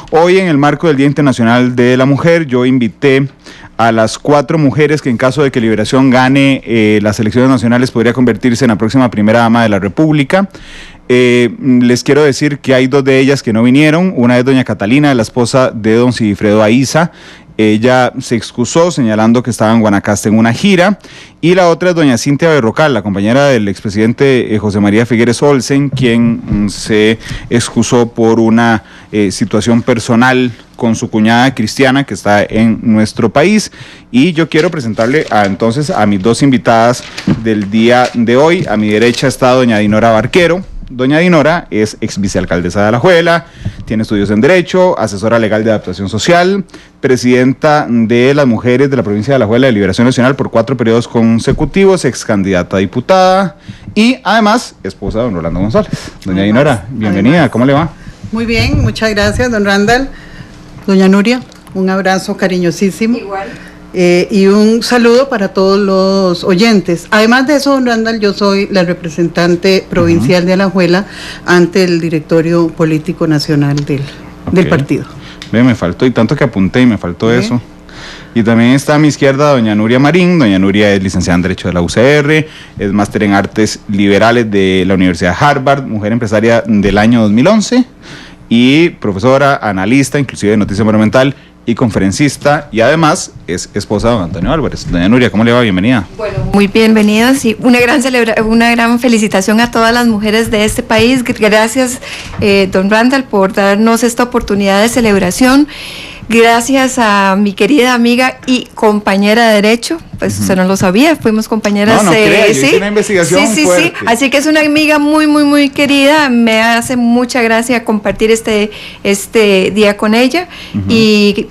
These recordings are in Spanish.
Hoy, en el marco del Día Internacional de la Mujer, yo invité a las 4 mujeres que, en caso de que Liberación gane las elecciones nacionales, podría convertirse en la próxima primera dama de la República. Les quiero decir que hay 2 de ellas que no vinieron. Una es doña Catalina, la esposa de don Sigifredo Aiza. Ella se excusó señalando que estaba en Guanacaste en una gira, y la otra es doña Cintia Berrocal, la compañera del expresidente José María Figueres Olsen, quien se excusó por una situación personal con su cuñada Cristiana, que está en nuestro país. Y yo quiero presentarle entonces a mis 2 invitadas del día de hoy. A mi derecha está doña Dinora Barquero. Doña Dinora es ex vicealcaldesa de Alajuela, tiene estudios en Derecho, asesora legal de adaptación social, presidenta de las mujeres de la provincia de Alajuela de Liberación Nacional por 4 periodos consecutivos, ex candidata a diputada y además esposa de don Rolando González. Doña Dinora, bienvenida, ¿cómo le va? Muy bien, muchas gracias, don Randall. Doña Nuria, un abrazo cariñosísimo. Igual. Y un saludo para todos los oyentes. Además de eso, don Randall, yo soy la representante provincial de Alajuela ante el directorio político nacional del partido. Ve, me faltó, y tanto que apunté y me faltó eso. Y también está a mi izquierda doña Nuria Marín. Doña Nuria es licenciada en Derecho de la UCR, es máster en Artes Liberales de la Universidad de Harvard, mujer empresaria del año 2011 y profesora, analista, inclusive de Noticia Monumental, y conferencista, y además es esposa de don Antonio Álvarez. Doña Nuria, ¿cómo le va? Bienvenida. Bueno, muy bienvenidas y una gran felicitación a todas las mujeres de este país. Gracias, don Randall, por darnos esta oportunidad de celebración. Gracias a mi querida amiga y compañera de Derecho, pues usted no lo sabía, fuimos compañeras. No crea, yo hice una investigación fuerte. Sí, así que es una amiga muy querida, me hace mucha gracia compartir este día con ella y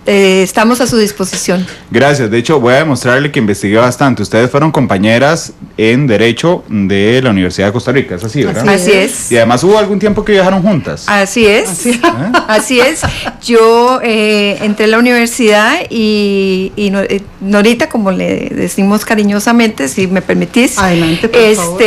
estamos a su disposición. Gracias, de hecho voy a demostrarle que investigué bastante. Ustedes fueron compañeras en Derecho de la Universidad de Costa Rica, ¿es así, verdad? Así es. Y además hubo algún tiempo que viajaron juntas. Así es, así es. Yo entré a la universidad y Norita, como le decimos cariñosamente, si me permitís, adelante, por favor.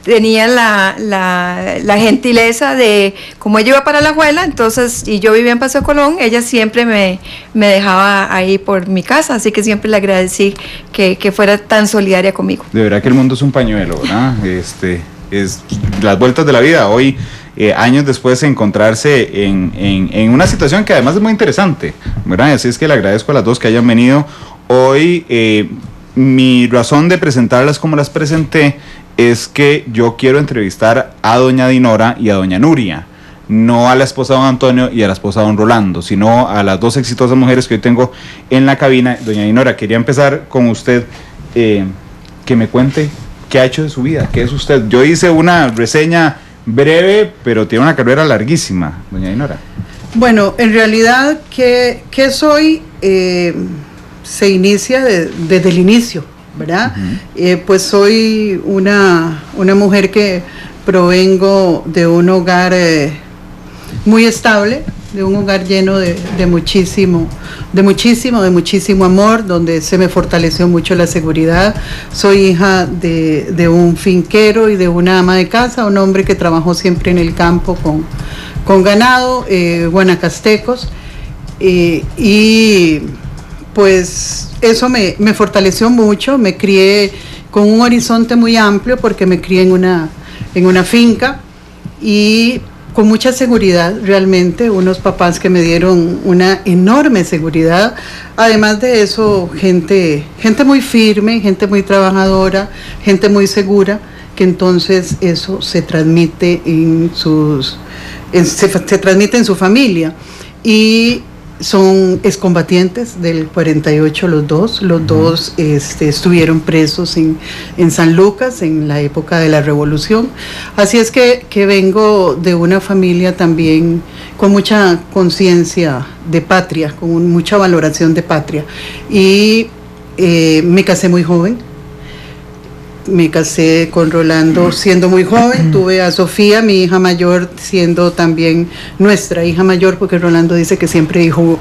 Tenía la gentileza de, como ella iba para Alajuela, entonces, y yo vivía en Paso de Colón, ella siempre me dejaba ahí por mi casa, así que siempre le agradecí que fuera tan solidaria conmigo. De verdad que el mundo es un pañuelo, ¿verdad? Es las vueltas de la vida. Hoy, años después de encontrarse en una situación que además es muy interesante, ¿verdad? Así es que le agradezco a las 2 que hayan venido hoy. Mi razón de presentarlas como las presenté es que yo quiero entrevistar a doña Dinora y a doña Nuria, no a la esposa de don Antonio y a la esposa de don Rolando, sino a las 2 exitosas mujeres que hoy tengo en la cabina. Doña Dinora, quería empezar con usted, que me cuente qué ha hecho de su vida, qué es usted. Yo hice una reseña breve, pero tiene una carrera larguísima, doña Dinora. Bueno, en realidad, ¿qué soy? Se inicia desde el inicio, ¿verdad? Pues soy una mujer que provengo de un hogar muy estable, de un hogar lleno de muchísimo amor, donde se me fortaleció mucho la seguridad. Soy hija de un finquero y de una ama de casa, un hombre que trabajó siempre en el campo con ganado, guanacastecos, y pues eso me fortaleció mucho. Me crié con un horizonte muy amplio porque me crié en una finca y con mucha seguridad, realmente, unos papás que me dieron una enorme seguridad. Además de eso, gente muy firme, gente muy trabajadora, gente muy segura, que entonces eso se transmite se transmite en su familia. Y son excombatientes del 48 los dos estuvieron presos en San Lucas en la época de la Revolución, así es que vengo de una familia también con mucha conciencia de patria, con mucha valoración de patria, y me casé muy joven. Me casé con Rolando siendo muy joven, tuve a Sofía, mi hija mayor, siendo también nuestra hija mayor, porque Rolando dice que siempre digo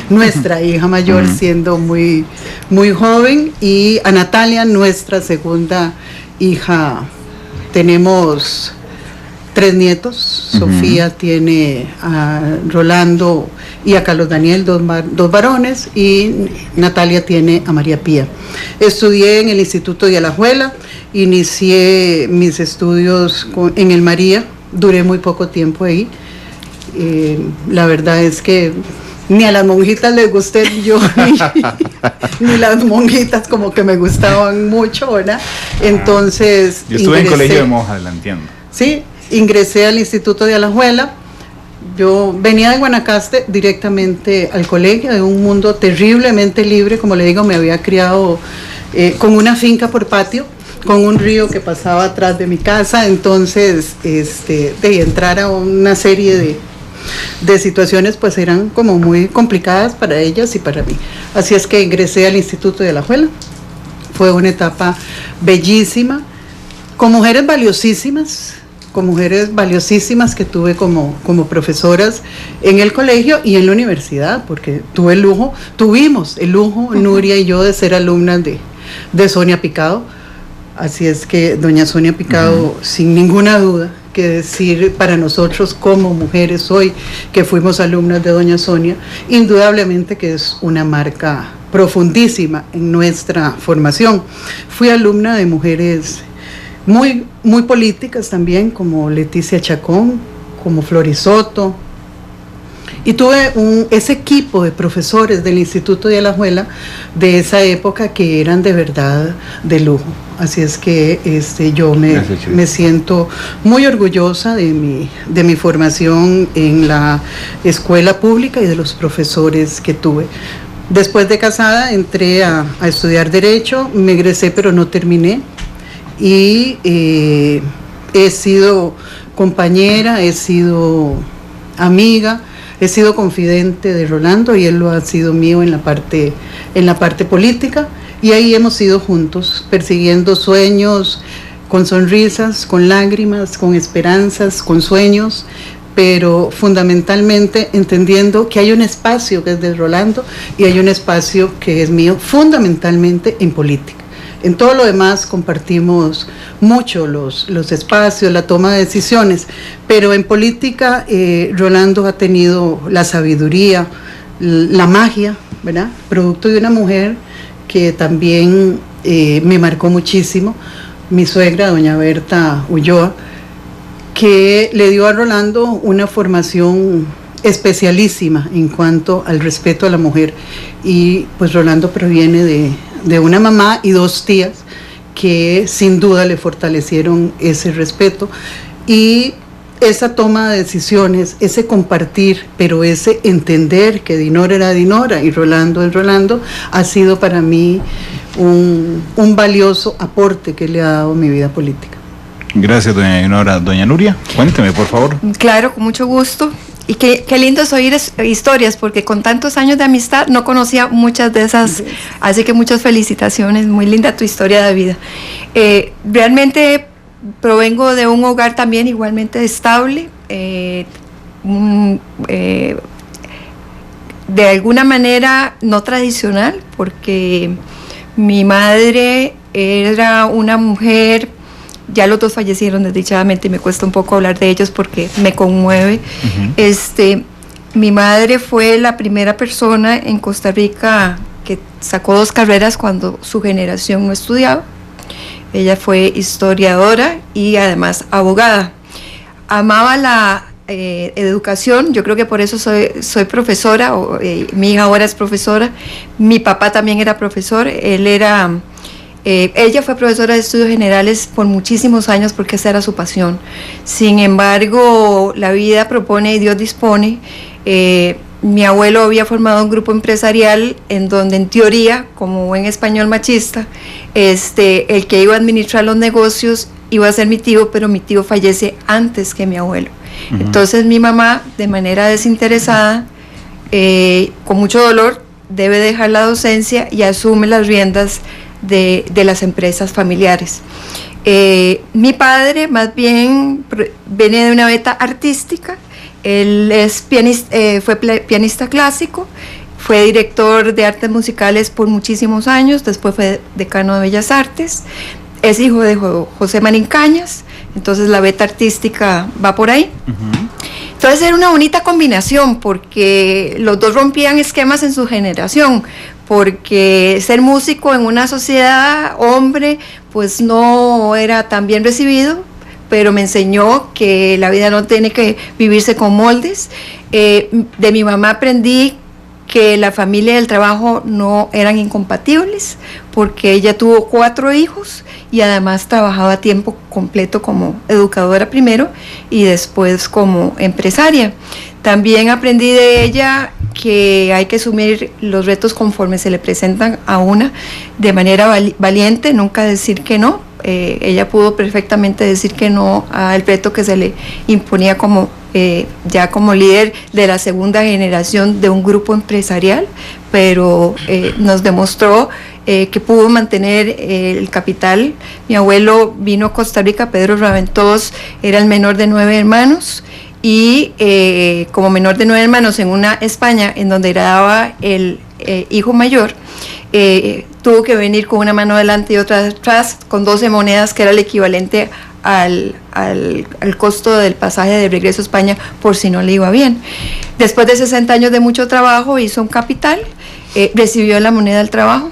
nuestra hija mayor, siendo muy, muy joven, y a Natalia, nuestra segunda hija. Tenemos 3 nietos. Sofía tiene a Rolando y a Carlos Daniel, 2 varones, y Natalia tiene a María Pía. Estudié en el Instituto de Alajuela, inicié mis estudios en el María, duré muy poco tiempo ahí. La verdad es que ni a las monjitas les gusté yo, ni las monjitas como que me gustaban mucho, ¿verdad? Entonces yo estuve en colegio de monjas, la entiendo. Sí, ingresé al Instituto de Alajuela. Yo venía de Guanacaste directamente al colegio, de un mundo terriblemente libre, como le digo, me había criado con una finca por patio, con un río que pasaba atrás de mi casa, entonces de entrar a una serie de situaciones pues eran como muy complicadas para ellas y para mí. Así es que ingresé al Instituto de Alajuela. Fue una etapa bellísima, con mujeres valiosísimas que tuve como profesoras en el colegio y en la universidad, porque tuvimos el lujo, Nuria y yo, de ser alumnas de Sonia Picado. Así es que doña Sonia Picado, sin ninguna duda que decir para nosotros como mujeres hoy que fuimos alumnas de doña Sonia, indudablemente que es una marca profundísima en nuestra formación. Fui alumna de mujeres muy, muy políticas también, como Leticia Chacón, como Florisoto, y tuve ese equipo de profesores del Instituto de Alajuela de esa época que eran de verdad de lujo. Así es que yo me siento muy orgullosa de mi formación en la escuela pública y de los profesores que tuve. Después de casada entré a estudiar Derecho, me egresé pero no terminé, y he sido compañera, he sido amiga, he sido confidente de Rolando y él lo ha sido mío en la parte política, y ahí hemos ido juntos persiguiendo sueños, con sonrisas, con lágrimas, con esperanzas, con sueños, pero fundamentalmente entendiendo que hay un espacio que es de Rolando y hay un espacio que es mío, fundamentalmente en política. En todo lo demás compartimos mucho los espacios, la toma de decisiones, pero en política Rolando ha tenido la sabiduría, la magia, ¿verdad? Producto de una mujer que también me marcó muchísimo, mi suegra, doña Berta Ulloa, que le dio a Rolando una formación especialísima en cuanto al respeto a la mujer. Y pues Rolando proviene de una mamá y 2 tías que sin duda le fortalecieron ese respeto y esa toma de decisiones, ese compartir, pero ese entender que Dinora era Dinora y Rolando es Rolando, ha sido para mí un valioso aporte que le ha dado mi vida política. Gracias, doña Dinora. Doña Nuria, cuénteme, por favor. Claro, con mucho gusto. Y qué lindo es oír historias, porque con tantos años de amistad no conocía muchas de esas, así que muchas felicitaciones, muy linda tu historia de vida. Realmente provengo de un hogar también igualmente estable, de alguna manera no tradicional, porque mi madre era una mujer. Ya los 2 fallecieron desdichadamente y me cuesta un poco hablar de ellos porque me conmueve. Mi madre fue la primera persona en Costa Rica que sacó 2 carreras cuando su generación no estudiaba. Ella fue historiadora y además abogada. Amaba la educación, yo creo que por eso soy profesora, mi hija ahora es profesora. Mi papá también era profesor, ella fue profesora de estudios generales por muchísimos años porque esa era su pasión. Sin embargo, la vida propone y Dios dispone. Mi abuelo había formado un grupo empresarial en donde, en teoría, como buen español machista, el que iba a administrar los negocios iba a ser mi tío, pero mi tío fallece antes que mi abuelo. Entonces mi mamá, de manera desinteresada, con mucho dolor, debe dejar la docencia y asume las riendas de las empresas familiares. Mi padre más bien viene de una beta artística. Él es pianista, fue pianista clásico, fue director de artes musicales por muchísimos años, después fue decano de Bellas Artes, es hijo de José Marín Cañas, entonces la beta artística va por ahí. Entonces era una bonita combinación porque los dos rompían esquemas en su generación, porque ser músico en una sociedad hombre pues no era tan bien recibido, pero me enseñó que la vida no tiene que vivirse con moldes. De mi mamá aprendí que la familia y el trabajo no eran incompatibles, porque ella tuvo 4 hijos y además trabajaba a tiempo completo como educadora primero y después como empresaria. También aprendí de ella que hay que asumir los retos conforme se le presentan a una de manera valiente, nunca decir que no. Ella pudo perfectamente decir que no al reto que se le imponía como ya como líder de la segunda generación de un grupo empresarial, pero nos demostró que pudo mantener el capital. Mi abuelo vino a Costa Rica, Pedro Raventós, era el menor de 9 hermanos, y como menor de 9 hermanos en una España en donde heredaba el hijo mayor, tuvo que venir con una mano adelante y otra atrás, con 12 monedas, que era el equivalente al costo del pasaje de regreso a España por si no le iba bien. Después de 60 años de mucho trabajo hizo un capital, recibió la moneda del trabajo,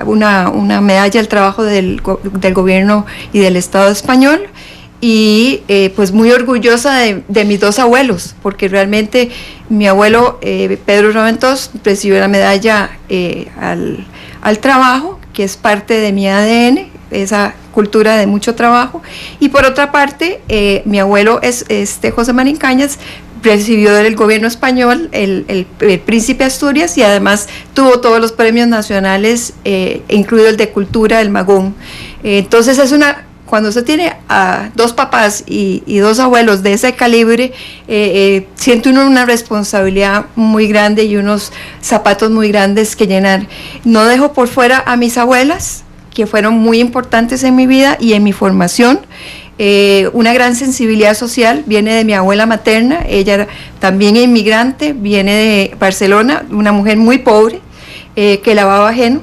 una medalla del trabajo del gobierno y del Estado español, y pues muy orgullosa de mis 2 abuelos, porque realmente mi abuelo Pedro Raventós recibió la medalla al trabajo, que es parte de mi ADN, esa cultura de mucho trabajo, y por otra parte mi abuelo José Marín Cañas recibió del gobierno español el Príncipe Asturias, y además tuvo todos los premios nacionales, incluido el de Cultura, el Magón. Entonces cuando usted tiene a 2 papás y 2 abuelos de ese calibre, siente uno una responsabilidad muy grande y unos zapatos muy grandes que llenar. No dejo por fuera a mis abuelas, que fueron muy importantes en mi vida y en mi formación. Una gran sensibilidad social viene de mi abuela materna, ella también inmigrante, viene de Barcelona, una mujer muy pobre, que lavaba ajeno,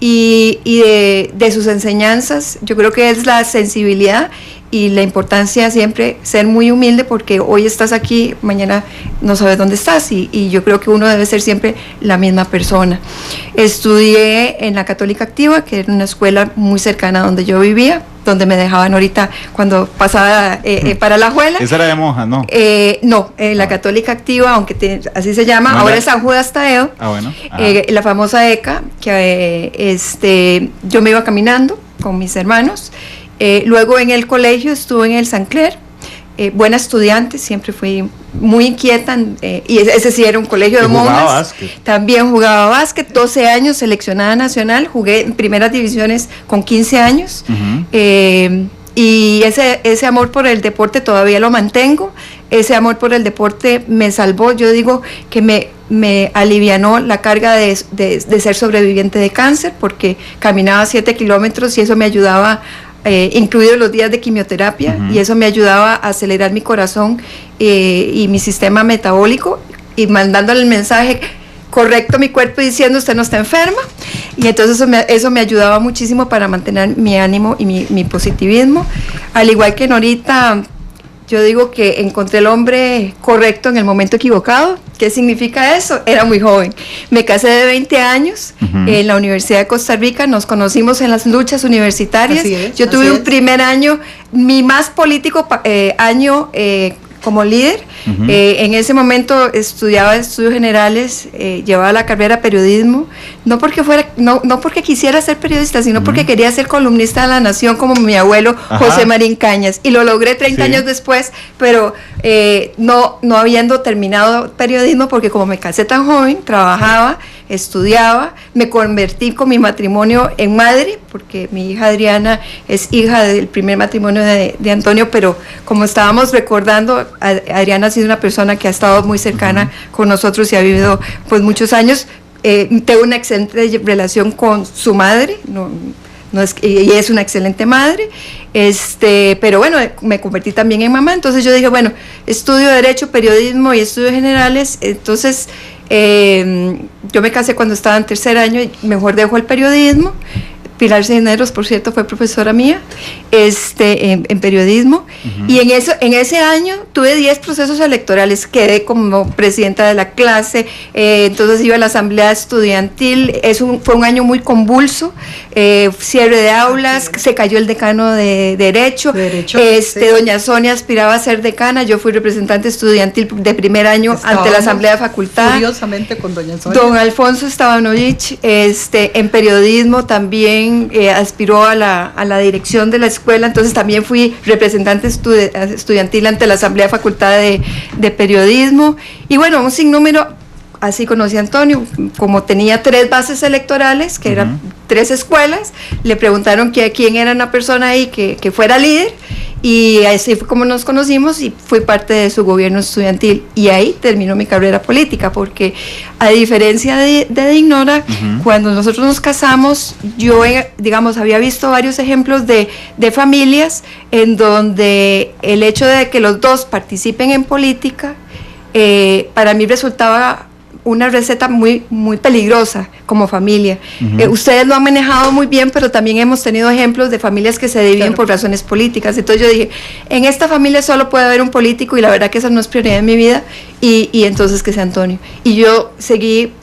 y de sus enseñanzas, yo creo que es la sensibilidad y la importancia siempre ser muy humilde, porque hoy estás aquí, mañana no sabes dónde estás, y yo creo que uno debe ser siempre la misma persona. Estudié en la Católica Activa, que era una escuela muy cercana a donde yo vivía, donde me dejaban ahorita cuando pasaba para la Alajuela. Esa era de monjas, ¿no? No, la Católica Activa, aunque así se llama, ahora es San Judas Tadeo. Bueno. La famosa ECA, que yo me iba caminando con mis hermanos. Luego en el colegio estuve en el San Clair, buena estudiante, siempre fui muy inquieta, y ese sí era un colegio de monjas. También jugaba básquet, 12 años, seleccionada nacional, jugué en primeras divisiones con 15 años, y ese amor por el deporte todavía lo mantengo. Ese amor por el deporte me salvó, yo digo que me alivianó la carga de ser sobreviviente de cáncer, porque caminaba 7 kilómetros y eso me ayudaba, incluidos los días de quimioterapia, y eso me ayudaba a acelerar mi corazón y mi sistema metabólico, y mandándole el mensaje correcto a mi cuerpo diciendo: usted no está enferma. Y entonces eso me ayudaba muchísimo para mantener mi ánimo y mi positivismo. Al igual que Norita, yo digo que encontré el hombre correcto en el momento equivocado. ¿Qué significa eso? Era muy joven. Me casé de 20 años en la Universidad de Costa Rica. Nos conocimos en las luchas universitarias. Yo tuve un primer año, mi más político año como líder. En ese momento estudiaba estudios generales, llevaba la carrera de periodismo, no porque quisiera ser periodista, sino porque quería ser columnista de La Nación como mi abuelo José Marín Cañas, y lo logré 30 años después, pero no habiendo terminado periodismo, porque como me casé tan joven, trabajaba, estudiaba, me convertí con mi matrimonio en madre, porque mi hija Adriana es hija del primer matrimonio de Antonio, pero como estábamos recordando, Adriana ha sido una persona que ha estado muy cercana con nosotros y ha vivido pues muchos años. Tengo una excelente relación con su madre, y es una excelente madre, pero bueno, me convertí también en mamá. Entonces yo dije, bueno, estudio Derecho, Periodismo y Estudios Generales. Entonces yo me casé cuando estaba en tercer año, y mejor dejo el periodismo, Pilar Cisneros, por cierto, fue profesora mía en periodismo. Y en ese año tuve 10 procesos electorales, quedé como presidenta de la clase, entonces iba a la asamblea estudiantil. Fue un año muy convulso, cierre de aulas, se cayó el decano de Derecho, sí. Doña Sonia aspiraba a ser decana, yo fui representante estudiantil de primer año ante la asamblea de facultad. Curiosamente con doña Sonia. Don Alfonso Estabanovich, en periodismo también aspiró a la dirección de la escuela, entonces también fui representante estudiantil ante la asamblea de facultad de periodismo, y bueno, un sinnúmero. Así conocí a Antonio, como tenía 3 bases electorales, que eran 3 escuelas, le preguntaron quién era una persona ahí que fuera líder, y así fue como nos conocimos y fui parte de su gobierno estudiantil, y ahí terminó mi carrera política, porque a diferencia de Dignora, cuando nosotros nos casamos, yo, digamos, había visto varios ejemplos de familias en donde el hecho de que los dos participen en política, para mí resultaba una receta muy, muy peligrosa como familia. Ustedes lo han manejado muy bien, pero también hemos tenido ejemplos de familias que se dividen por razones políticas. Entonces yo dije, en esta familia solo puede haber un político, y la verdad que esa no es prioridad en mi vida, y entonces que sea Antonio. Y yo seguí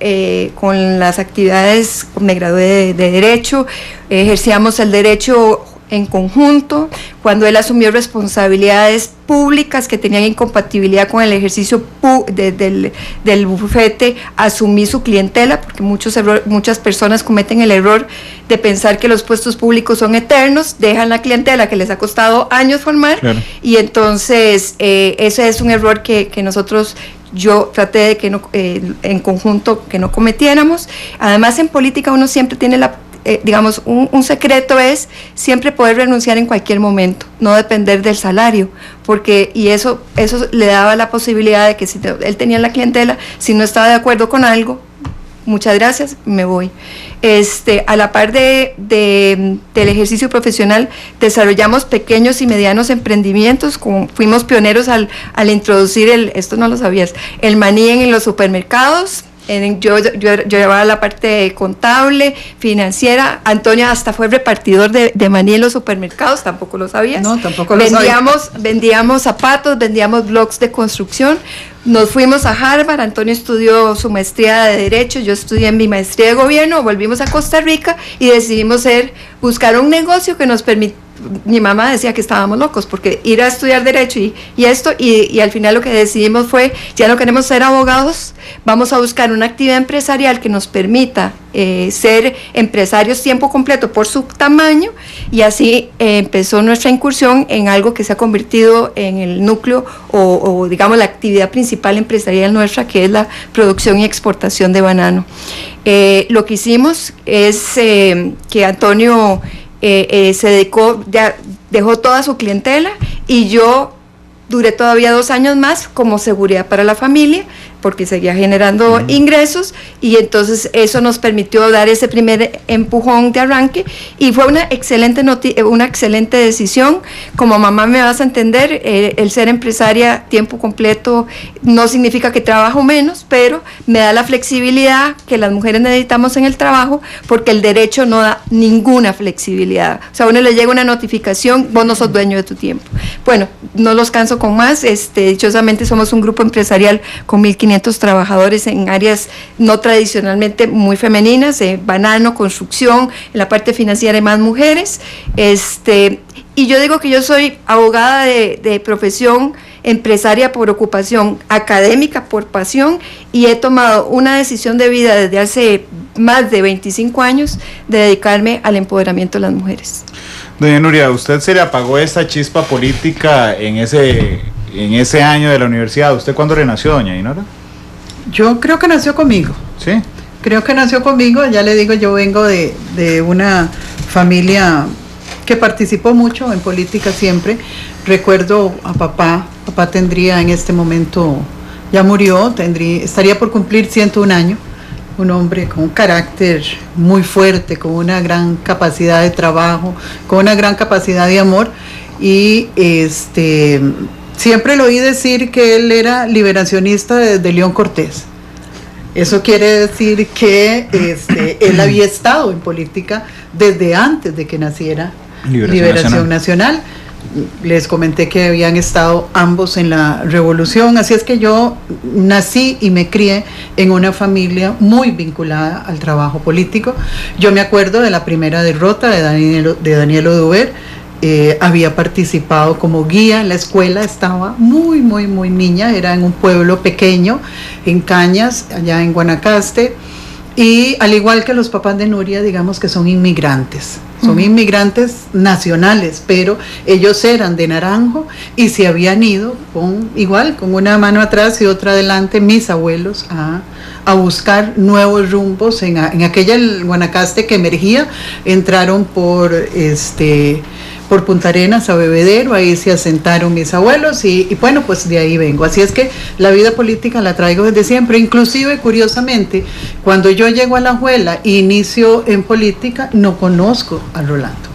con las actividades, me gradué de Derecho, ejercíamos el derecho en conjunto. Cuando él asumió responsabilidades públicas que tenían incompatibilidad con el ejercicio del bufete, asumí su clientela, porque muchas personas cometen el error de pensar que los puestos públicos son eternos, dejan la clientela que les ha costado años formar, claro. Y entonces ese es un error que yo traté de que en conjunto que no cometiéramos. Además, en política uno siempre tiene digamos, un secreto es siempre poder renunciar en cualquier momento, no depender del salario, y eso le daba la posibilidad de que si él tenía la clientela, si no estaba de acuerdo con algo, muchas gracias, me voy. A la par del ejercicio profesional, desarrollamos pequeños y medianos emprendimientos, fuimos pioneros al introducir esto no lo sabías, el maní en los supermercados. Yo llevaba la parte contable, financiera. Antonio hasta fue repartidor de maní en los supermercados, tampoco lo sabías. No, tampoco lo sabía. Vendíamos zapatos, vendíamos bloques de construcción. Nos fuimos a Harvard, Antonio estudió su maestría de Derecho, yo estudié mi maestría de Gobierno, volvimos a Costa Rica y decidimos buscar un negocio que nos permitiera. Mi mamá decía que estábamos locos, porque ir a estudiar Derecho y al final lo que decidimos fue, ya no queremos ser abogados, vamos a buscar una actividad empresarial que nos permita ser empresarios tiempo completo por su tamaño, y así empezó nuestra incursión en algo que se ha convertido en el núcleo o digamos la actividad principal empresarial nuestra, que es la producción y exportación de banano. Lo que hicimos es que Antonio se dedicó, ya dejó toda su clientela, y yo duré todavía 2 años más como seguridad para la familia, porque seguía generando ingresos, y entonces eso nos permitió dar ese primer empujón de arranque, y fue una excelente decisión. Como mamá me vas a entender, el ser empresaria tiempo completo no significa que trabajo menos, pero me da la flexibilidad que las mujeres necesitamos en el trabajo, porque el derecho no da ninguna flexibilidad. O sea, a uno le llega una notificación, vos no sos dueño de tu tiempo. Bueno, no los canso con más. Dichosamente somos un grupo empresarial con 1.500 trabajadores en áreas no tradicionalmente muy femeninas, banano, construcción, en la parte financiera hay más mujeres, y yo digo que yo soy abogada de profesión, empresaria por ocupación, académica por pasión, y he tomado una decisión de vida desde hace más de 25 años de dedicarme al empoderamiento de las mujeres. Doña Nuria, ¿usted se le apagó esa chispa política en ese año de la universidad? ¿Usted cuándo renació, doña Dinora? Yo creo que nació conmigo. ¿Sí? Creo que nació conmigo, ya le digo, yo vengo de una familia que participó mucho en política siempre. Recuerdo a papá tendría en este momento, ya murió, estaría por cumplir 101 años, un hombre con un carácter muy fuerte, con una gran capacidad de trabajo, con una gran capacidad de amor, y siempre lo oí decir que él era liberacionista de León Cortés. Eso quiere decir que él había estado en política desde antes de que naciera Liberación Nacional. Les comenté que habían estado ambos en la revolución, así es que yo nací y me crié en una familia muy vinculada al trabajo político. Yo me acuerdo de la primera derrota de Daniel Oduber. Había participado como guía en la escuela, estaba muy niña, era en un pueblo pequeño, en Cañas, allá en Guanacaste, y al igual que los papás de Nuria, digamos que son inmigrantes nacionales, pero ellos eran de Naranjo y se habían ido con una mano atrás y otra adelante, mis abuelos, a buscar nuevos rumbos en aquella Guanacaste que emergía. Entraron por Punta Arenas a Bebedero, ahí se asentaron mis abuelos y bueno, pues de ahí vengo. Así es que la vida política la traigo desde siempre, inclusive curiosamente, cuando yo llego a Alajuela e inicio en política, no conozco a Rolando.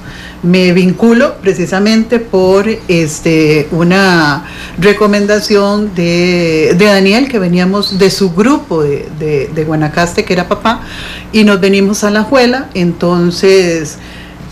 Me vinculo precisamente por una recomendación de Daniel, que veníamos de su grupo de Guanacaste, que era papá, y nos venimos a Alajuela. Entonces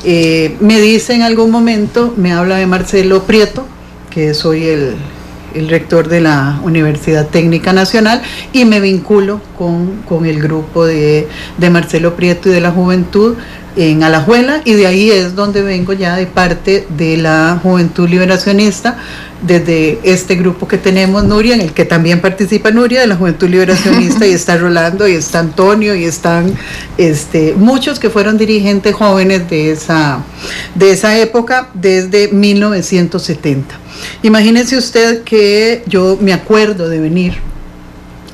me dice en algún momento, me habla de Marcelo Prieto, que soy el rector de la Universidad Técnica Nacional, y me vinculo con el grupo de Marcelo Prieto y de la Juventud en Alajuela, y de ahí es donde vengo ya de parte de la Juventud Liberacionista, desde este grupo que tenemos, Nuria, en el que también participa Nuria, de la Juventud Liberacionista, y está Rolando, y está Antonio, y están muchos que fueron dirigentes jóvenes de esa época, desde 1970. Imagínese usted que yo me acuerdo de venir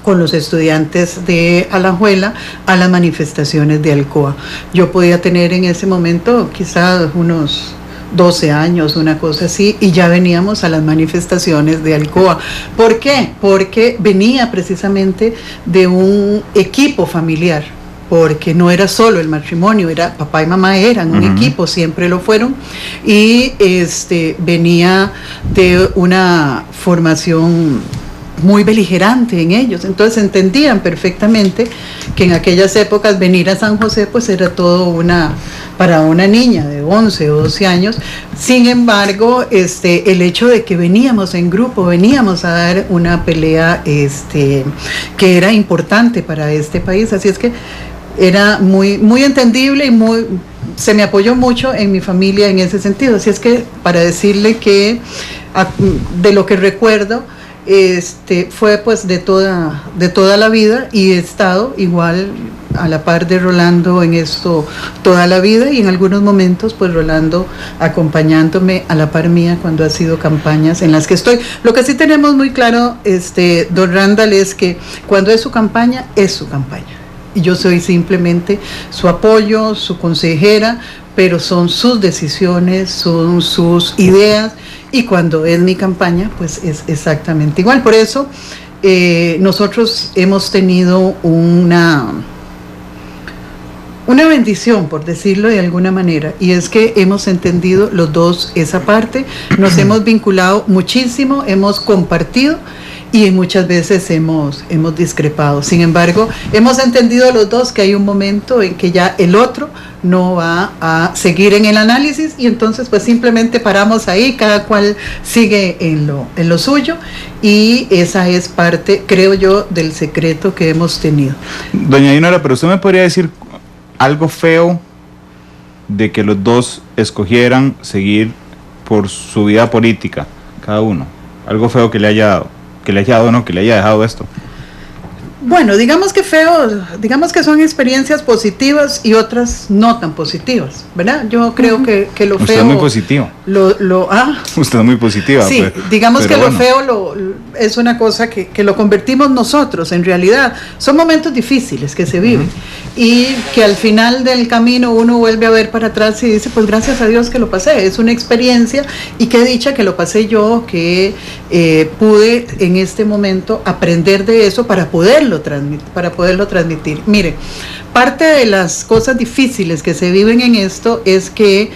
con los estudiantes de Alajuela a las manifestaciones de Alcoa. Yo podía tener en ese momento quizás unos 12 años, una cosa así, y ya veníamos a las manifestaciones de Alcoa. ¿Por qué? Porque venía precisamente de un equipo familiar, porque no era solo el matrimonio, era papá y mamá, eran un equipo, siempre lo fueron, y venía de una formación muy beligerante en ellos. Entonces entendían perfectamente que en aquellas épocas venir a San José pues era todo para una niña de 11 o 12 años. Sin embargo, el hecho de que veníamos en grupo, veníamos a dar una pelea que era importante para este país, así es que era muy entendible y se me apoyó mucho en mi familia en ese sentido. Así es que para decirle que de lo que recuerdo, fue pues de toda la vida, y he estado igual a la par de Rolando en esto toda la vida, y en algunos momentos pues Rolando acompañándome a la par mía cuando ha sido campañas en las que estoy. Lo que sí tenemos muy claro, don Randall, es que cuando es su campaña, y yo soy simplemente su apoyo, su consejera, pero son sus decisiones, son sus ideas, y cuando es mi campaña, pues es exactamente igual. Por eso nosotros hemos tenido una bendición, por decirlo de alguna manera, y es que hemos entendido los dos esa parte, nos hemos vinculado muchísimo, hemos compartido, y muchas veces hemos discrepado. Sin embargo, hemos entendido los dos que hay un momento en que ya el otro no va a seguir en el análisis, y entonces pues simplemente paramos ahí, cada cual sigue en lo suyo, y esa es parte, creo yo, del secreto que hemos tenido. Doña Dinora, pero usted me podría decir algo feo de que los dos escogieran seguir por su vida política, cada uno, algo feo que le haya dejado esto. Bueno, digamos que son experiencias positivas y otras no tan positivas, ¿verdad? Yo creo que lo feo... Usted es muy positivo. Usted es muy positiva. Sí, digamos que lo feo es una cosa que lo convertimos nosotros, en realidad. Son momentos difíciles que se viven, y que al final del camino uno vuelve a ver para atrás y dice, pues gracias a Dios que lo pasé, es una experiencia, y qué dicha que lo pasé yo, que pude en este momento aprender de eso para poderlo poderlo transmitir. Mire, parte de las cosas difíciles que se viven en esto es que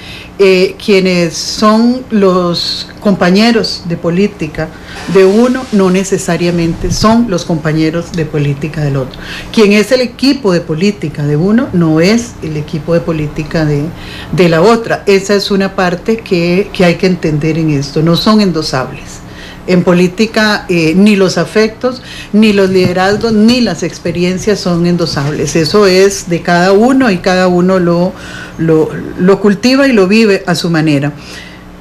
quienes son los compañeros de política de uno no necesariamente son los compañeros de política del otro. Quien es el equipo de política de uno no es el equipo de política de la otra. Esa es una parte que hay que entender en esto, no son endosables. En política ni los afectos, ni los liderazgos, ni las experiencias son endosables. Eso es de cada uno y cada uno lo cultiva y lo vive a su manera.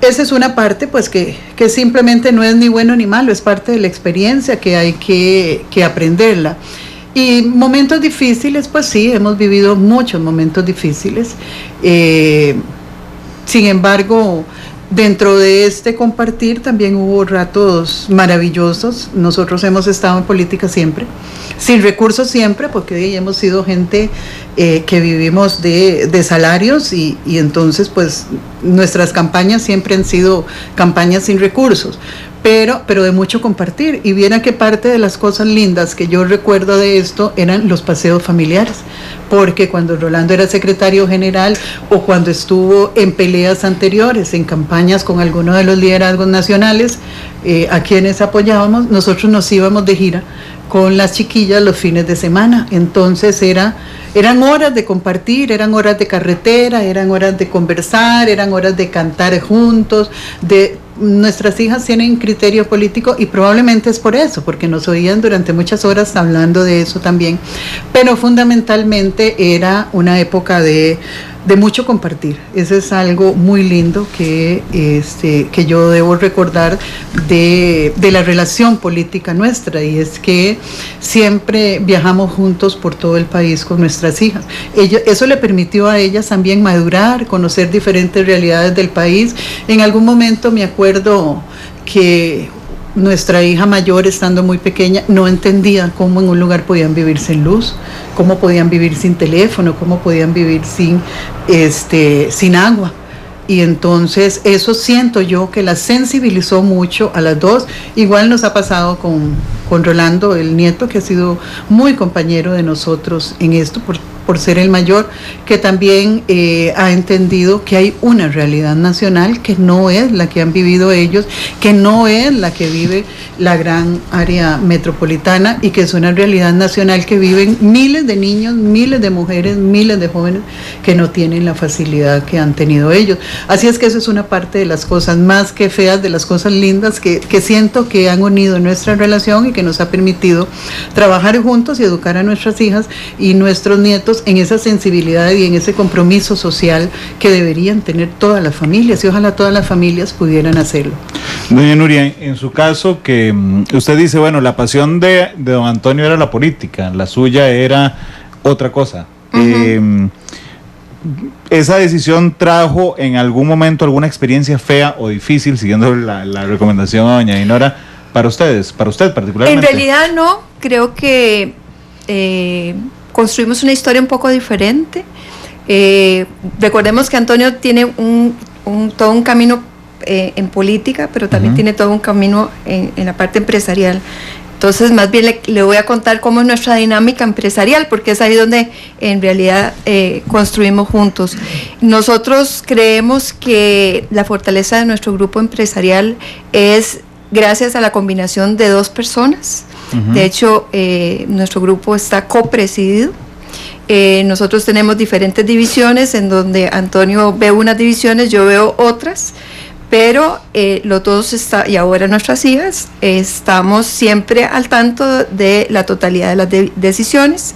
Esa es una parte pues que simplemente no es ni bueno ni malo, es parte de la experiencia que hay que aprenderla. Y momentos difíciles, pues sí, hemos vivido muchos momentos difíciles. Sin embargo, dentro de este compartir también hubo ratos maravillosos. Nosotros hemos estado en política siempre, sin recursos siempre, porque hemos sido gente que vivimos de salarios y entonces pues nuestras campañas siempre han sido campañas sin recursos, pero de mucho compartir. Y viera que parte de las cosas lindas que yo recuerdo de esto eran los paseos familiares, porque cuando Rolando era secretario general o cuando estuvo en peleas anteriores, en campañas con alguno de los liderazgos nacionales a quienes apoyábamos, nosotros nos íbamos de gira con las chiquillas los fines de semana. Entonces eran horas de compartir, eran horas de carretera, eran horas de conversar, eran horas de cantar juntos. Nuestras hijas tienen criterio político y probablemente es por eso, porque nos oían durante muchas horas hablando de eso también, pero fundamentalmente era una época de mucho compartir. Eso es algo muy lindo que yo debo recordar de la relación política nuestra, y es que siempre viajamos juntos por todo el país con nuestras hijas. Eso le permitió a ellas también madurar, conocer diferentes realidades del país. En algún momento me acuerdo que nuestra hija mayor, estando muy pequeña, no entendía cómo en un lugar podían vivir sin luz, cómo podían vivir sin teléfono, cómo podían vivir sin agua. Y entonces eso siento yo que la sensibilizó mucho a las dos. Igual nos ha pasado con Rolando, el nieto, que ha sido muy compañero de nosotros en esto, por ser el mayor, que también ha entendido que hay una realidad nacional que no es la que han vivido ellos, que no es la que vive la gran área metropolitana, y que es una realidad nacional que viven miles de niños, miles de mujeres, miles de jóvenes que no tienen la facilidad que han tenido ellos. Así es que eso es una parte de las cosas más que feas, de las cosas lindas que siento que han unido nuestra relación y que nos ha permitido trabajar juntos y educar a nuestras hijas y nuestros nietos en esa sensibilidad y en ese compromiso social que deberían tener todas las familias, y ojalá todas las familias pudieran hacerlo. Doña Nuria, en su caso, que usted dice, bueno, la pasión de don Antonio era la política, la suya era otra cosa. Uh-huh. ¿Esa decisión trajo en algún momento alguna experiencia fea o difícil, siguiendo la recomendación de doña Dinora, para ustedes, para usted particularmente? En realidad no, creo que construimos una historia un poco diferente. Recordemos que Antonio tiene todo un camino en política, pero también tiene todo un camino en la parte empresarial. Entonces, más bien le voy a contar cómo es nuestra dinámica empresarial, porque es ahí donde en realidad construimos juntos. Nosotros creemos que la fortaleza de nuestro grupo empresarial es gracias a la combinación de dos personas. Uh-huh. De hecho, nuestro grupo está copresidido. Nosotros tenemos diferentes divisiones en donde Antonio ve unas divisiones, yo veo otras, pero los dos y ahora nuestras hijas estamos siempre al tanto de la totalidad de las decisiones.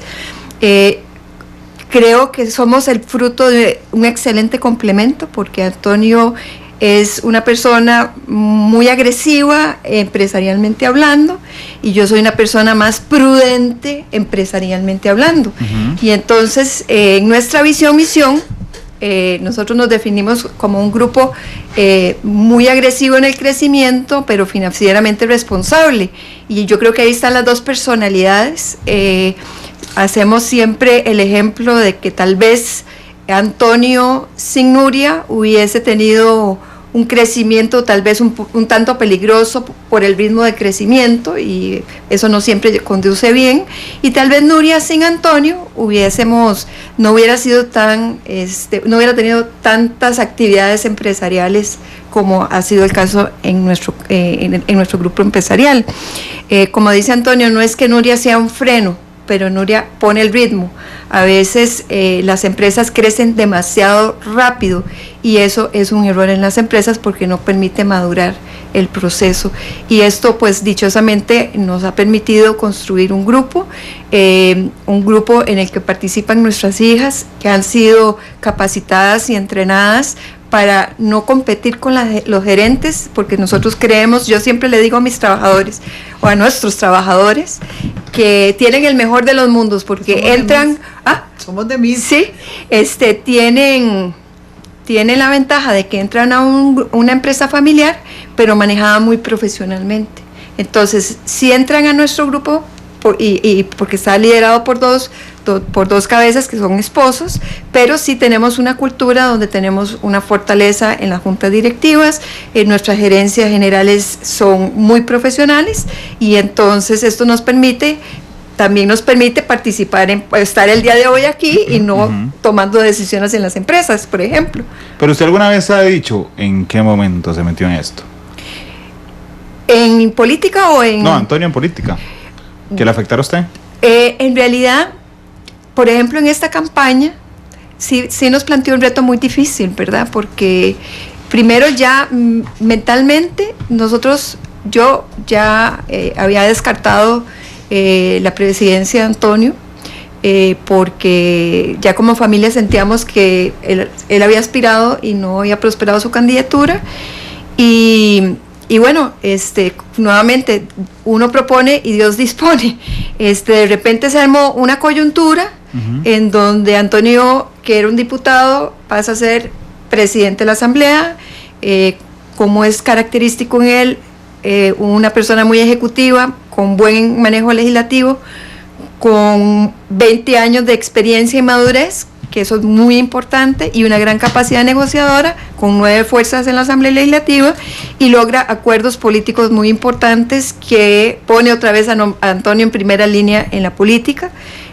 Creo que somos el fruto de un excelente complemento, porque Antonio es una persona muy agresiva empresarialmente hablando, y yo soy una persona más prudente empresarialmente hablando. Uh-huh. Y entonces, en nuestra misión, nosotros nos definimos como un grupo muy agresivo en el crecimiento, pero financieramente responsable. Y yo creo que ahí están las dos personalidades. Hacemos siempre el ejemplo de que tal vez Antonio sin Nuria hubiese tenido un crecimiento tal vez un tanto peligroso por el ritmo de crecimiento, y eso no siempre conduce bien, y tal vez Nuria sin Antonio no hubiera sido no hubiera tenido tantas actividades empresariales como ha sido el caso en nuestro grupo empresarial. Como dice Antonio, no es que Nuria sea un freno, pero Nuria pone el ritmo. A veces las empresas crecen demasiado rápido y eso es un error en las empresas porque no permite madurar el proceso, y esto pues dichosamente nos ha permitido construir un grupo en el que participan nuestras hijas, que han sido capacitadas y entrenadas para no competir con los gerentes, porque nosotros creemos, yo siempre le digo a mis trabajadores o a nuestros trabajadores que tienen el mejor de los mundos, porque somos entran, somos de mí. Sí, tienen la ventaja de que entran a una empresa familiar, pero manejada muy profesionalmente. Entonces, si entran a nuestro grupo, y porque está liderado por dos cabezas que son esposos, pero sí tenemos una cultura donde tenemos una fortaleza en las juntas directivas, nuestras gerencias generales son muy profesionales, y entonces esto también nos permite participar estar el día de hoy aquí y no tomando decisiones en las empresas, por ejemplo. Pero usted alguna vez ha dicho en qué momento se metió en esto. ¿En política o en...? No, Antonio, en política. ¿Qué le afectará a usted? En realidad, por ejemplo, en esta campaña sí nos planteó un reto muy difícil, ¿verdad? Porque primero ya mentalmente yo ya había descartado la presidencia de Antonio, porque ya como familia sentíamos que él había aspirado y no había prosperado su candidatura, y bueno, nuevamente uno propone y Dios dispone. De repente se armó una coyuntura en donde Antonio, que era un diputado, pasa a ser presidente de la Asamblea, como es característico en él, una persona muy ejecutiva, con buen manejo legislativo, con 20 años de experiencia y madurez, que eso es muy importante, y una gran capacidad negociadora, con 9 fuerzas en la Asamblea Legislativa, y logra acuerdos políticos muy importantes que pone otra vez a Antonio en primera línea en la política.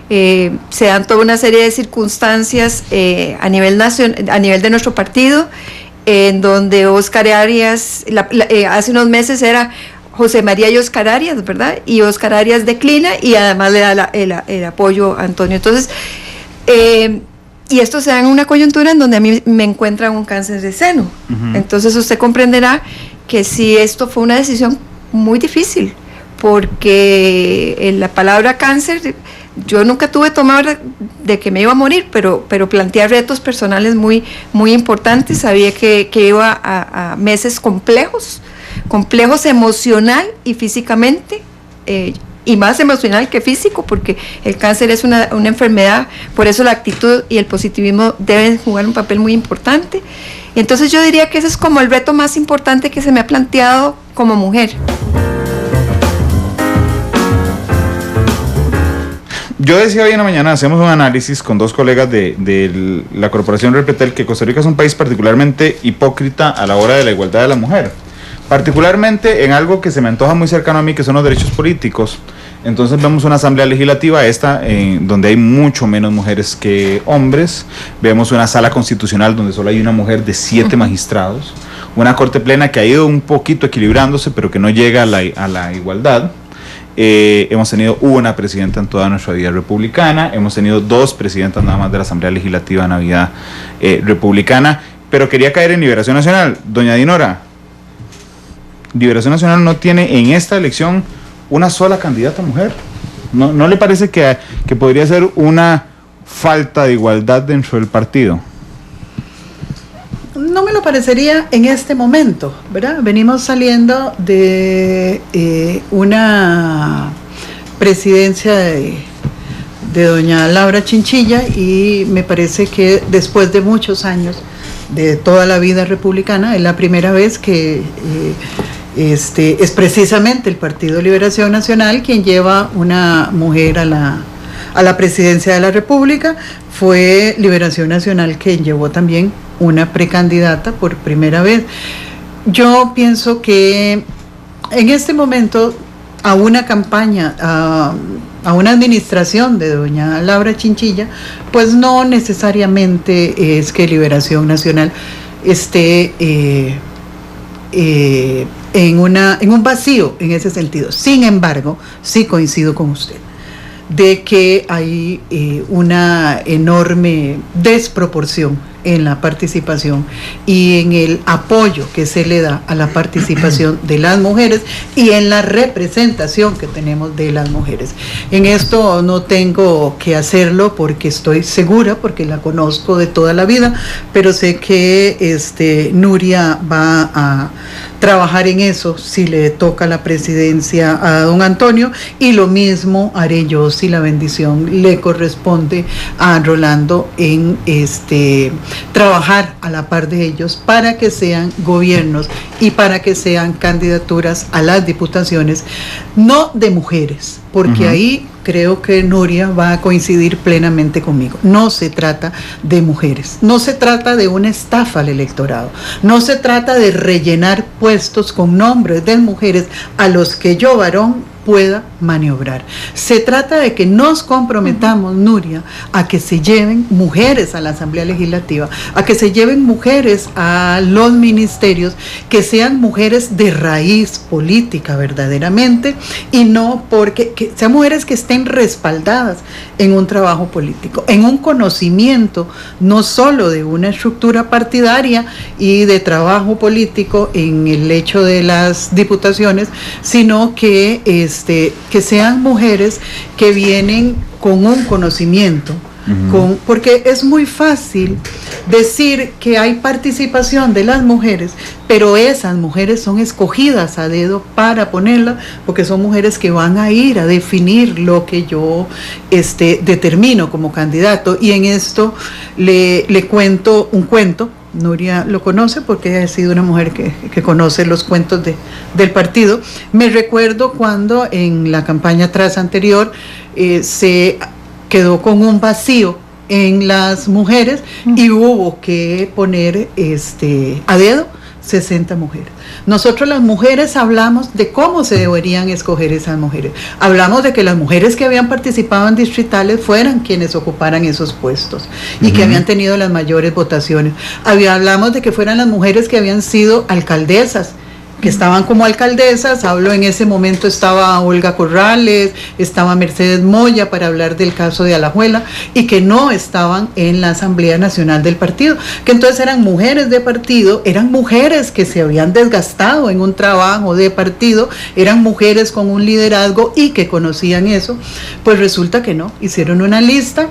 Se dan toda una serie de circunstancias a nivel de nuestro partido, en donde Óscar Arias, hace unos meses era José María y Óscar Arias, ¿verdad? Y Óscar Arias declina y además le da el apoyo a Antonio. Entonces, y esto se da en una coyuntura en donde a mí me encuentran un cáncer de seno. Entonces usted comprenderá que sí, esto fue una decisión muy difícil, porque la palabra cáncer, yo nunca tuve tomar de que me iba a morir, pero plantear retos personales muy, muy importantes. Sabía que iba a meses complejos emocional y físicamente, y más emocional que físico, porque el cáncer es una enfermedad, por eso la actitud y el positivismo deben jugar un papel muy importante. Entonces yo diría que ese es como el reto más importante que se me ha planteado como mujer. Yo decía hoy en la mañana, hacemos un análisis con 2 colegas de la Corporación Repretel, que Costa Rica es un país particularmente hipócrita a la hora de la igualdad de la mujer, particularmente en algo que se me antoja muy cercano a mí, que son los derechos políticos. Entonces vemos una asamblea legislativa donde hay mucho menos mujeres que hombres, vemos una sala constitucional donde solo hay una mujer de 7 magistrados, una corte plena que ha ido un poquito equilibrándose, pero que no llega a la igualdad. Hemos tenido una presidenta en toda nuestra vida republicana, hemos tenido 2 presidentas nada más de la Asamblea Legislativa en la vida republicana, pero quería caer en Liberación Nacional. Doña Dinora, Liberación Nacional no tiene en esta elección una sola candidata mujer. ¿No le parece que podría ser una falta de igualdad dentro del partido? No me lo parecería en este momento, ¿verdad? Venimos saliendo de una presidencia de doña Laura Chinchilla, y me parece que después de muchos años de toda la vida republicana, es la primera vez que es precisamente el Partido Liberación Nacional quien lleva una mujer a la presidencia de la República. Fue Liberación Nacional quien llevó también una precandidata por primera vez. Yo pienso que en este momento a una campaña, a una administración de doña Laura Chinchilla, pues no necesariamente es que Liberación Nacional esté en un vacío en ese sentido. Sin embargo, sí coincido con usted de que hay una enorme desproporción en la participación y en el apoyo que se le da a la participación de las mujeres y en la representación que tenemos de las mujeres. En esto no tengo que hacerlo porque estoy segura, porque la conozco de toda la vida, pero sé que Nuria va a trabajar en eso si le toca la presidencia a don Antonio, y lo mismo haré yo si la bendición le corresponde a Rolando en trabajar a la par de ellos para que sean gobiernos y para que sean candidaturas a las diputaciones, no de mujeres, porque ahí creo que Nuria va a coincidir plenamente conmigo. No se trata de mujeres, no se trata de una estafa al electorado, no se trata de rellenar puestos con nombres de mujeres a los que yo, varón, pueda maniobrar. Se trata de que nos comprometamos, Nuria, a que se lleven mujeres a la Asamblea Legislativa, a que se lleven mujeres a los ministerios, que sean mujeres de raíz política verdaderamente, y no porque que sean mujeres que estén respaldadas en un trabajo político, en un conocimiento no solo de una estructura partidaria y de trabajo político en el hecho de las diputaciones, sino que sean mujeres que vienen con un conocimiento, porque es muy fácil decir que hay participación de las mujeres, pero esas mujeres son escogidas a dedo para ponerlas, porque son mujeres que van a ir a definir lo que yo determino como candidato. Y en esto le cuento un cuento. Nuria lo conoce porque ha sido una mujer que conoce los cuentos del partido. Me recuerdo cuando en la campaña atrás anterior se quedó con un vacío en las mujeres y hubo que poner a dedo 60 mujeres. Nosotros las mujeres hablamos de cómo se deberían escoger esas mujeres. Hablamos de que las mujeres que habían participado en distritales fueran quienes ocuparan esos puestos y que habían tenido las mayores votaciones. Hablamos de que fueran las mujeres que habían sido alcaldesas, que estaban como alcaldesas. Hablo, en ese momento estaba Olga Corrales, estaba Mercedes Moya, para hablar del caso de Alajuela, y que no estaban en la Asamblea Nacional del partido, que entonces eran mujeres de partido, eran mujeres que se habían desgastado en un trabajo de partido, eran mujeres con un liderazgo y que conocían eso. Pues resulta que no, hicieron una lista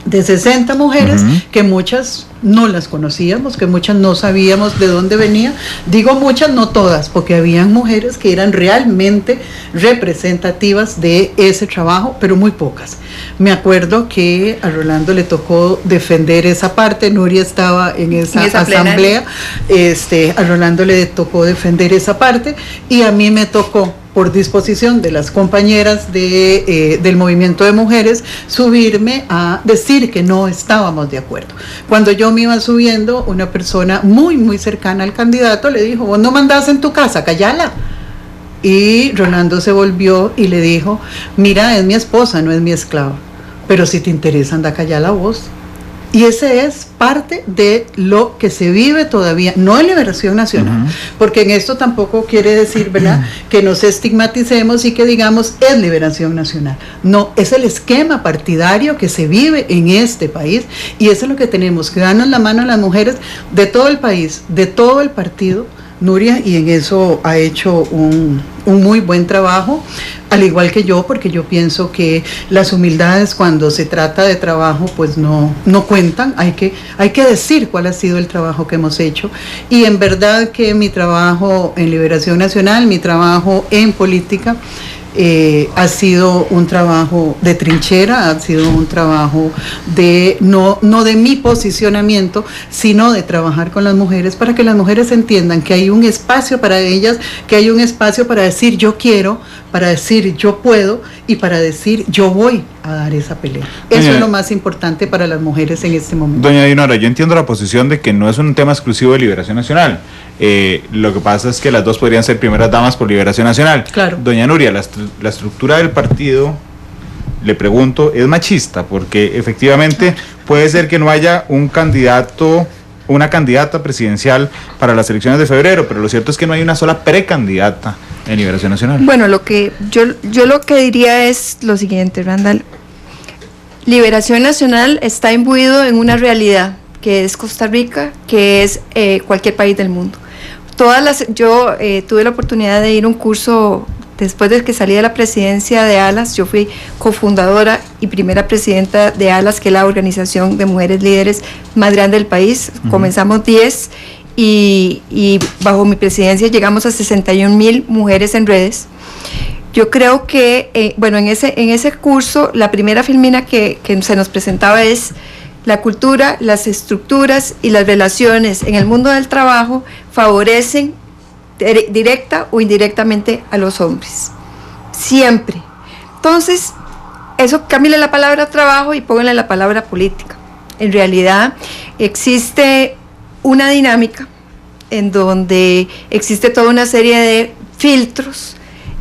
de 60 mujeres que muchas no las conocíamos, que muchas no sabíamos de dónde venían. Digo muchas, no todas, porque habían mujeres que eran realmente representativas de ese trabajo, pero muy pocas. Me acuerdo que a Rolando le tocó defender esa parte. Nuria estaba en esa asamblea, a Rolando le tocó defender esa parte, y a mí me tocó, por disposición de las compañeras del movimiento de mujeres, subirme a decir que no estábamos de acuerdo. Cuando yo me iba subiendo, una persona muy, muy cercana al candidato le dijo: vos no mandás en tu casa, callala. Y Rolando se volvió y le dijo: mira, es mi esposa, no es mi esclava, pero si te interesa, anda, callala vos. Y ese es parte de lo que se vive todavía, no en Liberación Nacional, porque en esto tampoco quiere decir, ¿verdad?, que nos estigmaticemos y que digamos es Liberación Nacional. No, es el esquema partidario que se vive en este país, y eso es lo que tenemos, que darnos la mano a las mujeres de todo el país, de todo el partido. Nuria, y en eso ha hecho un muy buen trabajo, al igual que yo, porque yo pienso que las humildades cuando se trata de trabajo pues no cuentan. Hay que decir cuál ha sido el trabajo que hemos hecho, y en verdad que mi trabajo en Liberación Nacional, mi trabajo en política, ha sido un trabajo de trinchera, ha sido un trabajo de no de mi posicionamiento, sino de trabajar con las mujeres para que las mujeres entiendan que hay un espacio para ellas, que hay un espacio para decir yo quiero, para decir yo puedo y para decir yo voy a dar esa pelea. Eso es lo más importante para las mujeres en este momento. Doña Dinora, yo entiendo la posición de que no es un tema exclusivo de Liberación Nacional. Lo que pasa es que las dos podrían ser primeras damas por Liberación Nacional. Claro. Doña Nuria, la estructura del partido, le pregunto, es machista, porque efectivamente puede ser que no haya un candidato, una candidata presidencial para las elecciones de febrero, pero lo cierto es que no hay una sola precandidata en Liberación Nacional. Bueno, lo que yo lo que diría es lo siguiente, Randall. Liberación Nacional está imbuido en una realidad, que es Costa Rica, que es cualquier país del mundo. Yo tuve la oportunidad de ir a un curso después de que salí de la presidencia de ALAS. Yo fui cofundadora y primera presidenta de ALAS, que es la organización de mujeres líderes más grande del país. Comenzamos 10 y bajo mi presidencia llegamos a 61,000 mujeres en redes. Yo creo que, en ese curso, la primera filmina que se nos presentaba es la cultura, las estructuras y las relaciones en el mundo del trabajo favorecen directa o indirectamente a los hombres. Siempre. Entonces, eso, cámbiale la palabra trabajo y pónganle la palabra política. En realidad, existe una dinámica en donde existe toda una serie de filtros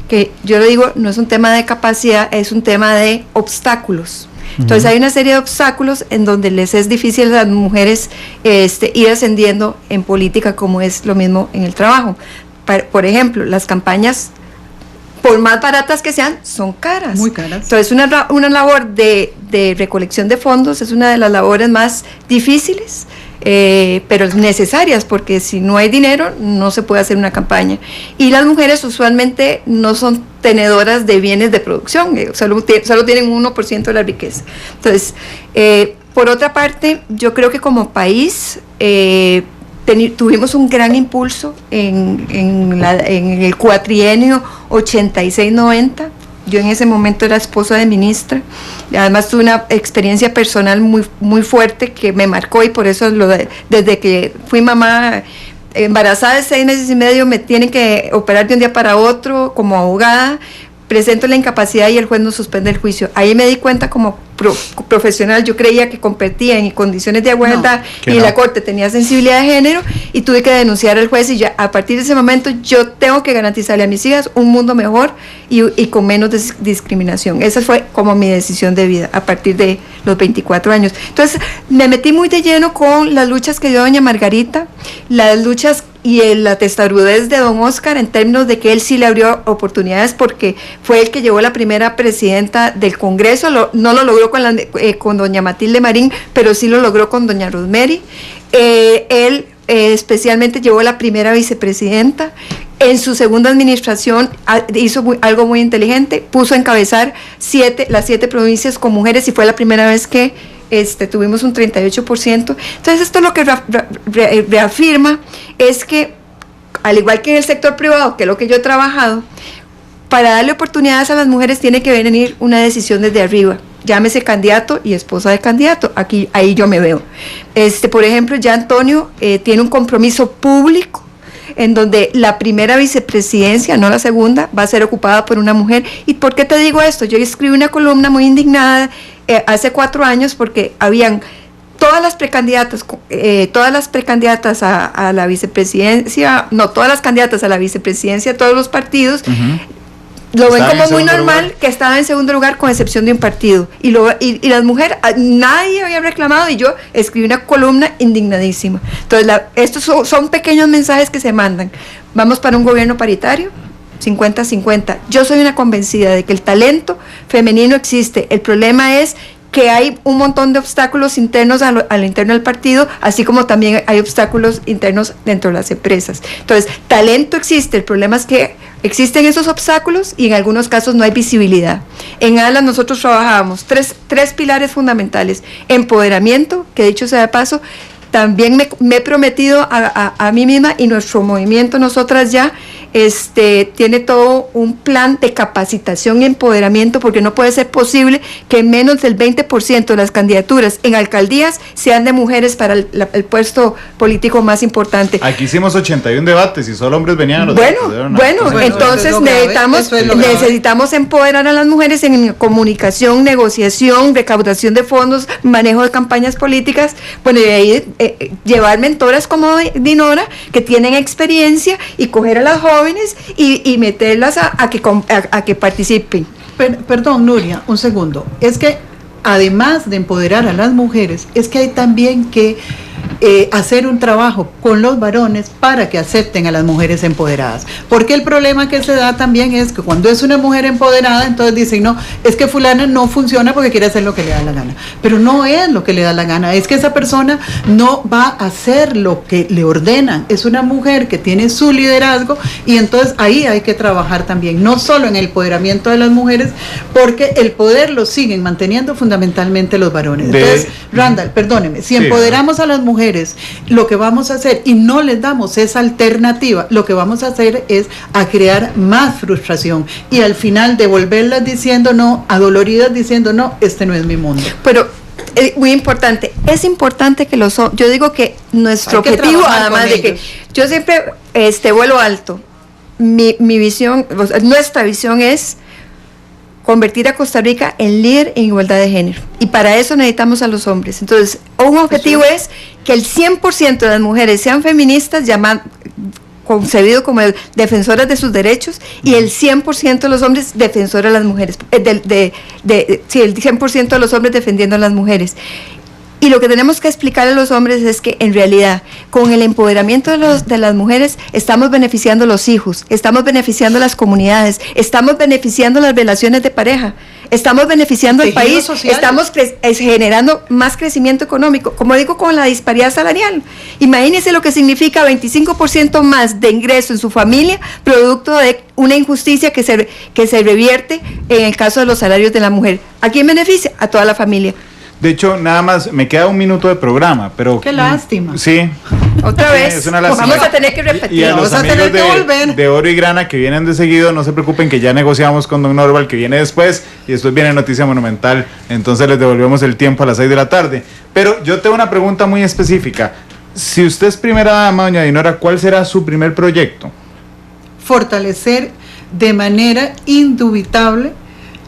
que yo le digo, no es un tema de capacidad, es un tema de obstáculos. Entonces hay una serie de obstáculos en donde les es difícil a las mujeres ir ascendiendo en política, como es lo mismo en el trabajo. Por ejemplo, las campañas, por más baratas que sean, son caras. Muy caras. Entonces una labor de recolección de fondos es una de las labores más difíciles, pero necesarias, porque si no hay dinero no se puede hacer una campaña. Y las mujeres usualmente no son tenedoras de bienes de producción, solo tienen 1% de la riqueza. Entonces, por otra parte, yo creo que como país tuvimos un gran impulso en el cuatrienio 86-90. Yo en ese momento era esposa de ministra, y además tuve una experiencia personal muy, muy fuerte que me marcó, y por eso desde que fui mamá, embarazada de 6 meses y medio, me tienen que operar de un día para otro como abogada, presento la incapacidad y el juez nos suspende el juicio. Ahí me di cuenta como profesional, yo creía que competía en condiciones de igualdad y la Corte tenía sensibilidad de género, y tuve que denunciar al juez, y ya a partir de ese momento yo tengo que garantizarle a mis hijas un mundo mejor y con menos discriminación. Esa fue como mi decisión de vida a partir de los 24 años. Entonces me metí muy de lleno con las luchas que dio doña Margarita, las luchas y la testarudez de don Oscar, en términos de que él sí le abrió oportunidades, porque fue el que llevó la primera presidenta del Congreso. No lo logró con doña Matilde Marín, pero sí lo logró con doña Rosemary. Él especialmente llevó la primera vicepresidenta. En su segunda administración hizo algo muy inteligente, puso a encabezar las 7 provincias con mujeres, y fue la primera vez que tuvimos un 38%. Entonces esto lo que reafirma es que, al igual que en el sector privado, que es lo que yo he trabajado, para darle oportunidades a las mujeres tiene que venir una decisión desde arriba. Llámese candidato y esposa de candidato. Ahí yo me veo. Por ejemplo, ya Antonio tiene un compromiso público en donde la primera vicepresidencia, no la segunda, va a ser ocupada por una mujer. ¿Y por qué te digo esto? Yo escribí una columna muy indignada hace 4 años, porque habían todas las precandidatas a la vicepresidencia, todas las candidatas a la vicepresidencia de todos los partidos, lo ven como muy normal que estaba en segundo lugar, con excepción de un partido, y las mujeres, nadie había reclamado, y yo escribí una columna indignadísima. Entonces estos son pequeños mensajes que se mandan. Vamos para un gobierno paritario, 50-50. Yo soy una convencida de que el talento femenino existe. El problema es que hay un montón de obstáculos internos a lo interno del partido, así como también hay obstáculos internos dentro de las empresas. Entonces, talento existe, el problema es que existen esos obstáculos y en algunos casos no hay visibilidad. En ALAS nosotros trabajábamos tres pilares fundamentales: empoderamiento, que dicho sea de paso, también me he prometido a mí misma y nuestro movimiento, nosotras ya, tiene todo un plan de capacitación y empoderamiento, porque no puede ser posible que menos del 20% de las candidaturas en alcaldías sean de mujeres para el puesto político más importante. Aquí hicimos 81 debates y solo hombres venían a los Bueno, entonces necesitamos empoderar a las mujeres en comunicación, negociación, recaudación de fondos, manejo de campañas políticas, bueno, y ahí llevar mentoras como Dinora, que tienen experiencia, y coger a las jóvenes y meterlas a que participen. Perdón, Nuria, un segundo. Es que además de empoderar a las mujeres, es que hay también que hacer un trabajo con los varones para que acepten a las mujeres empoderadas. Porque el problema que se da también es que cuando es una mujer empoderada, entonces dicen, no, es que fulana no funciona porque quiere hacer lo que le da la gana. Pero no es lo que le da la gana, es que esa persona no va a hacer lo que le ordenan. Es una mujer que tiene su liderazgo, y entonces ahí hay que trabajar también, no solo en el empoderamiento de las mujeres, porque el poder lo siguen manteniendo fundamentalmente los varones. Entonces, Randall, perdóneme, si empoderamos a las mujeres, lo que vamos a hacer, y no les damos esa alternativa, lo que vamos a hacer es a crear más frustración, y al final devolverlas diciendo no, adoloridas diciendo no, este no es mi mundo. Pero muy importante, es importante que yo digo que nuestro objetivo, además de que yo siempre vuelo alto, mi visión, nuestra visión es convertir a Costa Rica en líder en igualdad de género, y para eso necesitamos a los hombres. Entonces, un objetivo es que el 100% de las mujeres sean feministas, concebido como defensoras de sus derechos, y el 100% de los hombres defensores de las mujeres, el 100% de los hombres defendiendo a las mujeres. Y lo que tenemos que explicar a los hombres es que en realidad con el empoderamiento de las mujeres estamos beneficiando a los hijos, estamos beneficiando a las comunidades, estamos beneficiando las relaciones de pareja, estamos beneficiando al país, social. Estamos generando más crecimiento económico, como digo, con la disparidad salarial. Imagínense lo que significa 25% más de ingreso en su familia, producto de una injusticia que se revierte en el caso de los salarios de la mujer. ¿A quién beneficia? A toda la familia. De hecho, nada más, me queda un minuto de programa, pero... ¡Qué lástima! Sí. Otra vez, es una lástima. Vamos a tener que repetir. Y a los amigos de Oro y Grana que vienen de seguido, no se preocupen que ya negociamos con don Norval, que viene después, y después viene Noticia Monumental, entonces les devolvemos el tiempo a las 6 de la tarde. Pero yo tengo una pregunta muy específica. Si usted es primera dama, doña Dinora, ¿cuál será su primer proyecto? Fortalecer de manera indubitable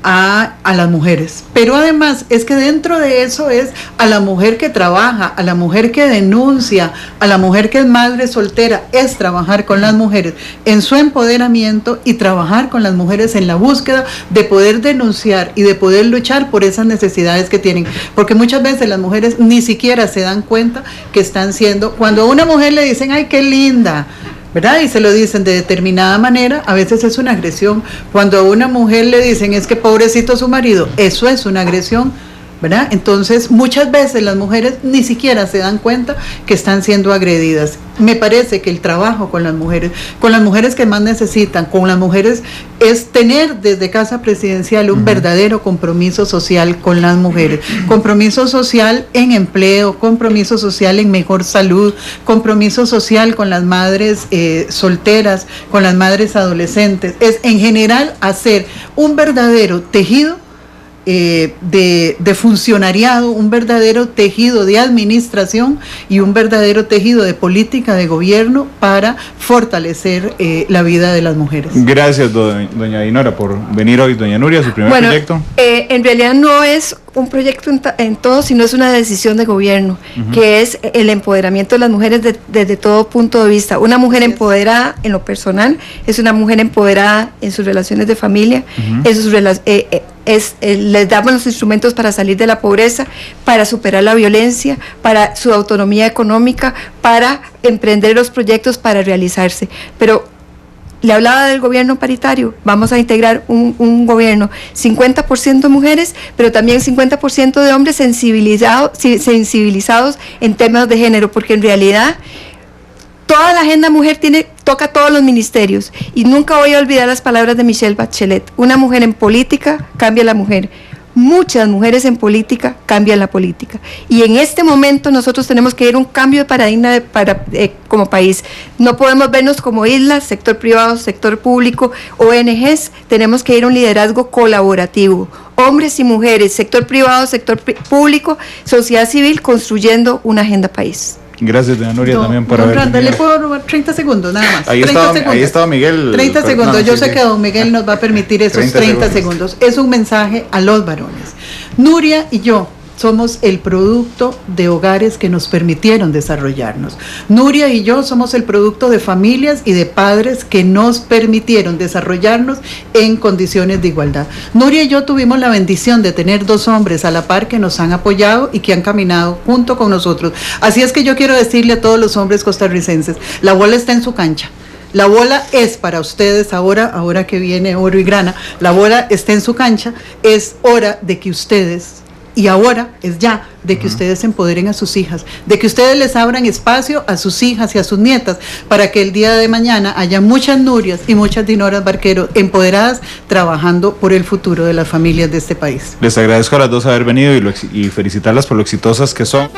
a las mujeres, pero además es que dentro de eso es a la mujer que trabaja, a la mujer que denuncia, a la mujer que es madre soltera, es trabajar con las mujeres en su empoderamiento y trabajar con las mujeres en la búsqueda de poder denunciar y de poder luchar por esas necesidades que tienen, porque muchas veces las mujeres ni siquiera se dan cuenta que están siendo, cuando a una mujer le dicen, ay, qué linda, ¿verdad? Y se lo dicen de determinada manera, a veces es una agresión. Cuando a una mujer le dicen, es que pobrecito su marido, eso es una agresión, ¿verdad? Entonces, muchas veces las mujeres ni siquiera se dan cuenta que están siendo agredidas. Me parece que el trabajo con las mujeres que más necesitan, con las mujeres, es tener desde Casa Presidencial un verdadero compromiso social con las mujeres. Compromiso social en empleo, compromiso social en mejor salud, compromiso social con las madres solteras, con las madres adolescentes. Es en general hacer un verdadero tejido de funcionariado, un verdadero tejido de administración y un verdadero tejido de política de gobierno para fortalecer la vida de las mujeres. Gracias, doña Dinora, por venir hoy. Doña Nuria, su primer proyecto. En realidad no es un proyecto en todo, sino es una decisión de gobierno, que es el empoderamiento de las mujeres desde todo punto de vista. Una mujer empoderada en lo personal es una mujer empoderada en sus relaciones de familia, en sus les damos los instrumentos para salir de la pobreza, para superar la violencia, para su autonomía económica, para emprender los proyectos para realizarse. Pero le hablaba del gobierno paritario, vamos a integrar un gobierno 50% mujeres, pero también 50% de hombres sensibilizados en temas de género, porque en realidad toda la agenda mujer toca todos los ministerios, y nunca voy a olvidar las palabras de Michelle Bachelet: una mujer en política cambia a la mujer. muchas mujeres en política cambian la política. Y en este momento nosotros tenemos que ir a un cambio de paradigma como país. No podemos vernos como islas, sector privado, sector público, ONGs, tenemos que ir a un liderazgo colaborativo. Hombres y mujeres, sector privado, sector público, sociedad civil, construyendo una agenda país. Gracias, doña Nuria, también por haber venido. ¿Le puedo robar 30 segundos nada más? Ahí estaba Miguel. 30 segundos, yo sé que don Miguel nos va a permitir esos 30 segundos. Es un mensaje a los varones. Nuria y yo somos el producto de hogares que nos permitieron desarrollarnos. Nuria y yo somos el producto de familias y de padres que nos permitieron desarrollarnos en condiciones de igualdad. Nuria y yo tuvimos la bendición de tener 2 hombres a la par que nos han apoyado y que han caminado junto con nosotros. Así es que yo quiero decirle a todos los hombres costarricenses, la bola está en su cancha. La bola es para ustedes ahora que viene Oro y Grana, la bola está en su cancha, es hora de que ustedes... Y ahora es ya de que ustedes empoderen a sus hijas, de que ustedes les abran espacio a sus hijas y a sus nietas para que el día de mañana haya muchas Nurias y muchas Dinoras Barquero empoderadas trabajando por el futuro de las familias de este país. Les agradezco a las dos haber venido y felicitarlas por lo exitosas que son.